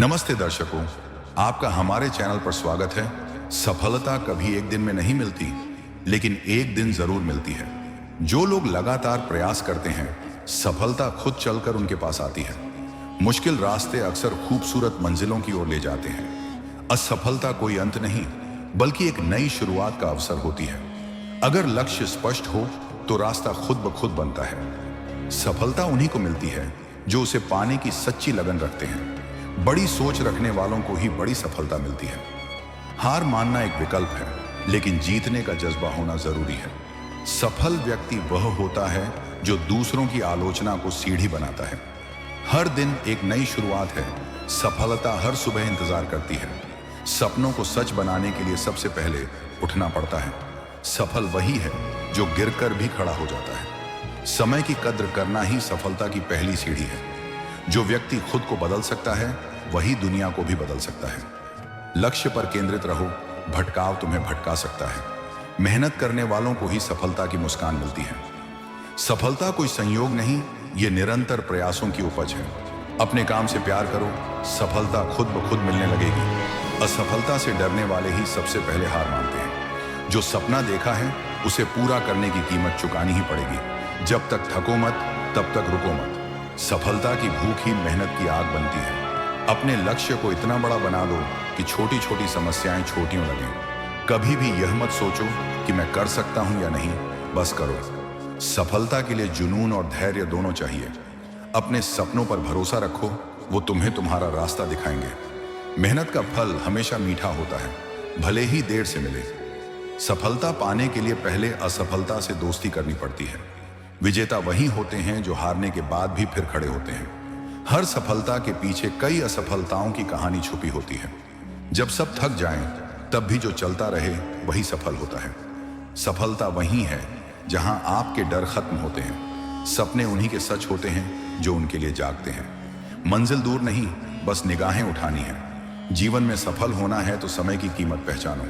नमस्ते दर्शकों, आपका हमारे चैनल पर स्वागत है। सफलता कभी एक दिन में नहीं मिलती, लेकिन एक दिन जरूर मिलती है। जो लोग लगातार प्रयास करते हैं, सफलता खुद चलकर उनके पास आती है। मुश्किल रास्ते अक्सर खूबसूरत मंजिलों की ओर ले जाते हैं। असफलता कोई अंत नहीं, बल्कि एक नई शुरुआत का अवसर होती है। अगर लक्ष्य स्पष्ट हो तो रास्ता खुद ब खुद बनता है। सफलता उन्हीं को मिलती है जो उसे पाने की सच्ची लगन रखते हैं। बड़ी सोच रखने वालों को ही बड़ी सफलता मिलती है। हार मानना एक विकल्प है, लेकिन जीतने का जज्बा होना जरूरी है। सफल व्यक्ति वह होता है जो दूसरों की आलोचना को सीढ़ी बनाता है। हर दिन एक नई शुरुआत है। सफलता हर सुबह इंतजार करती है। सपनों को सच बनाने के लिए सबसे पहले उठना पड़ता है। सफल वही है जो गिरकर भी खड़ा हो जाता है। समय की कद्र करना ही सफलता की पहली सीढ़ी है। जो व्यक्ति खुद को बदल सकता है, वही दुनिया को भी बदल सकता है। लक्ष्य पर केंद्रित रहो, भटकाव तुम्हें भटका सकता है। मेहनत करने वालों को ही सफलता की मुस्कान मिलती है। सफलता कोई संयोग नहीं, ये निरंतर प्रयासों की उपज है। अपने काम से प्यार करो, सफलता खुद ब खुद मिलने लगेगी। असफलता से डरने वाले ही सबसे पहले हार मानते हैं। जो सपना देखा है, उसे पूरा करने की कीमत चुकानी ही पड़ेगी। जब तक थको मत, तब तक रुको मत। सफलता की भूख ही मेहनत की आग बनती है। अपने लक्ष्य को इतना बड़ा बना दो कि छोटी छोटी समस्याएं छोटियों लगें। कभी भी यह मत सोचो कि मैं कर सकता हूं या नहीं, बस करो। सफलता के लिए जुनून और धैर्य दोनों चाहिए। अपने सपनों पर भरोसा रखो, वो तुम्हें तुम्हारा रास्ता दिखाएंगे। मेहनत का फल हमेशा मीठा होता है, भले ही देर से मिले। सफलता पाने के लिए पहले असफलता से दोस्ती करनी पड़ती है। विजेता वही होते हैं जो हारने के बाद भी फिर खड़े होते हैं। हर सफलता के पीछे कई असफलताओं की कहानी छुपी होती है। जब सब थक जाएं, तब भी जो चलता रहे वही सफल होता है। सफलता वही है जहां आपके डर खत्म होते हैं। सपने उन्हीं के सच होते हैं जो उनके लिए जागते हैं। मंजिल दूर नहीं, बस निगाहें उठानी है। जीवन में सफल होना है तो समय की कीमत पहचानो।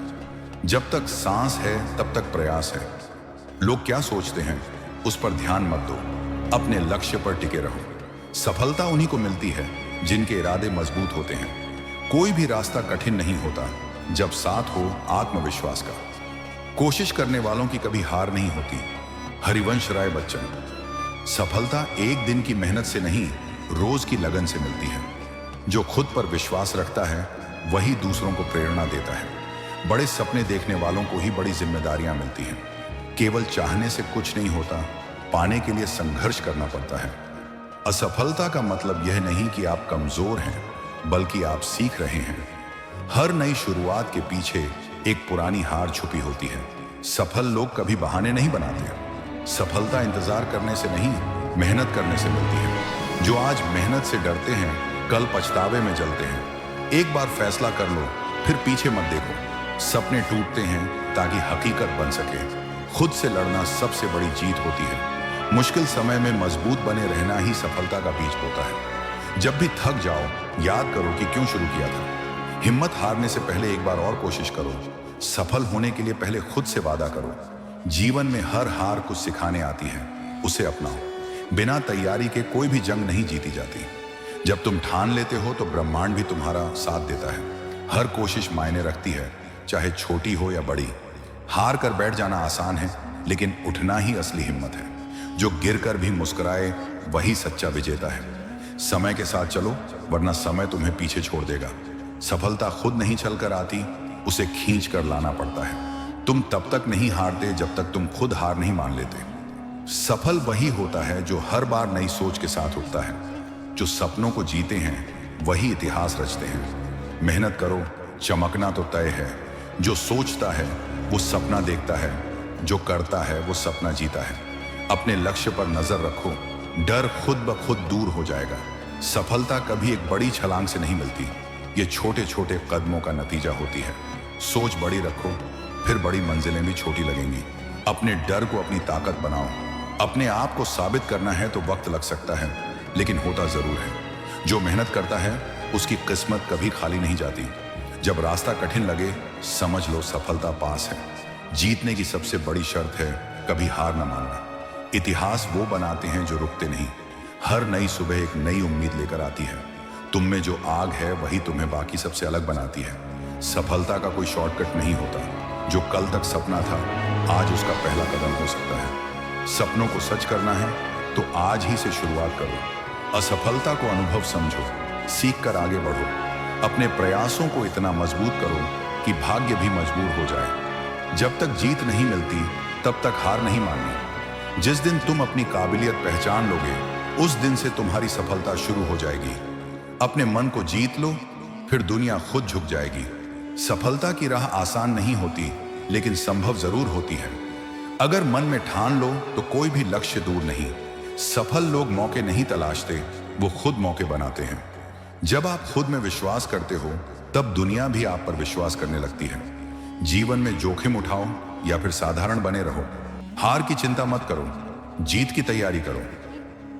जब तक सांस है तब तक प्रयास है। लोग क्या सोचते हैं उस पर ध्यान मत दो, अपने लक्ष्य पर टिके रहो। सफलता उन्हीं को मिलती है जिनके इरादे मजबूत होते हैं। कोई भी रास्ता कठिन नहीं होता जब साथ हो आत्मविश्वास का। कोशिश करने वालों की कभी हार नहीं होती। हरिवंश राय बच्चन। सफलता एक दिन की मेहनत से नहीं, रोज की लगन से मिलती है। जो खुद पर विश्वास रखता है, वही दूसरों को प्रेरणा देता है। बड़े सपने देखने वालों को ही बड़ी जिम्मेदारियां मिलती हैं। केवल चाहने से कुछ नहीं होता, पाने के लिए संघर्ष करना पड़ता है। असफलता का मतलब यह नहीं कि आप कमजोर हैं, बल्कि आप सीख रहे हैं। हर नई शुरुआत के पीछे एक पुरानी हार छुपी होती है। सफल लोग कभी बहाने नहीं बनाते। सफलता इंतजार करने से नहीं, मेहनत करने से मिलती है। जो आज मेहनत से डरते हैं, कल पछतावे में जलते हैं। एक बार फैसला कर लो, फिर पीछे मत देखो। सपने टूटते हैं ताकि हकीकत बन सके। खुद से लड़ना सबसे बड़ी जीत होती है। मुश्किल समय में मजबूत बने रहना ही सफलता का बीज बोता है। जब भी थक जाओ, याद करो कि क्यों शुरू किया था। हिम्मत हारने से पहले एक बार और कोशिश करो। सफल होने के लिए पहले खुद से वादा करो। जीवन में हर हार कुछ सिखाने आती है, उसे अपनाओ। बिना तैयारी के कोई भी जंग नहीं जीती जाती। जब तुम ठान लेते हो तो ब्रह्मांड भी तुम्हारा साथ देता है। हर कोशिश मायने रखती है, चाहे छोटी हो या बड़ी। हार कर बैठ जाना आसान है, लेकिन उठना ही असली हिम्मत है। जो गिरकर भी मुस्कुराए, वही सच्चा विजेता है। समय के साथ चलो, वरना समय तुम्हें पीछे छोड़ देगा। सफलता खुद नहीं चलकर आती, उसे खींच कर लाना पड़ता है। तुम तब तक नहीं हारते जब तक तुम खुद हार नहीं मान लेते। सफल वही होता है जो हर बार नई सोच के साथ उठता है। जो सपनों को जीते हैं, वही इतिहास रचते हैं। मेहनत करो, चमकना तो तय है। जो सोचता है वो सपना देखता है, जो करता है वो सपना जीता है। अपने लक्ष्य पर नजर रखो, डर खुद ब खुद दूर हो जाएगा। सफलता कभी एक बड़ी छलांग से नहीं मिलती, ये छोटे छोटे कदमों का नतीजा होती है। सोच बड़ी रखो, फिर बड़ी मंजिलें भी छोटी लगेंगी। अपने डर को अपनी ताकत बनाओ। अपने आप को साबित करना है तो वक्त लग सकता है, लेकिन होता जरूर है। जो मेहनत करता है, उसकी किस्मत कभी खाली नहीं जाती। जब रास्ता कठिन लगे, समझ लो सफलता पास है। जीतने की सबसे बड़ी शर्त है कभी हार न मानना। इतिहास वो बनाते हैं जो रुकते नहीं। हर नई सुबह एक नई उम्मीद लेकर आती है। तुम में जो आग है वही तुम्हें बाकी सबसे अलग बनाती है। सफलता का कोई शॉर्टकट नहीं होता। जो कल तक सपना था, आज उसका पहला कदम हो सकता है। सपनों को सच करना है तो आज ही से शुरुआत करो। असफलता को अनुभव समझो, सीख कर आगे बढ़ो। अपने प्रयासों को इतना मजबूत करो कि भाग्य भी मजबूर हो जाए। जब तक जीत नहीं मिलती तब तक हार नहीं माननी। जिस दिन तुम अपनी काबिलियत पहचान लोगे, उस दिन से तुम्हारी सफलता शुरू हो जाएगी। अपने मन को जीत लो, फिर दुनिया खुद झुक जाएगी। सफलता की राह आसान नहीं होती, लेकिन संभव जरूर होती है। अगर मन में ठान लो तो कोई भी लक्ष्य दूर नहीं। सफल लोग मौके नहीं तलाशते, वो खुद मौके बनाते हैं। जब आप खुद में विश्वास करते हो, तब दुनिया भी आप पर विश्वास करने लगती है। जीवन में जोखिम उठाओ या फिर साधारण बने रहो। हार की चिंता मत करो, जीत की तैयारी करो।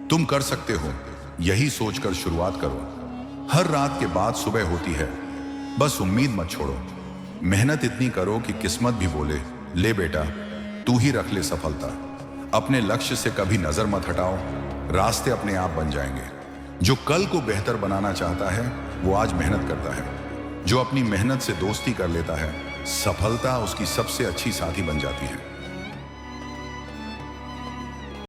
तुम कर सकते हो, यही सोचकर शुरुआत करो। हर रात के बाद सुबह होती है, बस उम्मीद मत छोड़ो। मेहनत इतनी करो कि किस्मत भी बोले, ले बेटा तू ही रख ले सफलता। अपने लक्ष्य से कभी नजर मत हटाओ, रास्ते अपने आप बन जाएंगे। जो कल को बेहतर बनाना चाहता है, वो आज मेहनत करता है। जो अपनी मेहनत से दोस्ती कर लेता है, सफलता उसकी सबसे अच्छी साथी बन जाती है।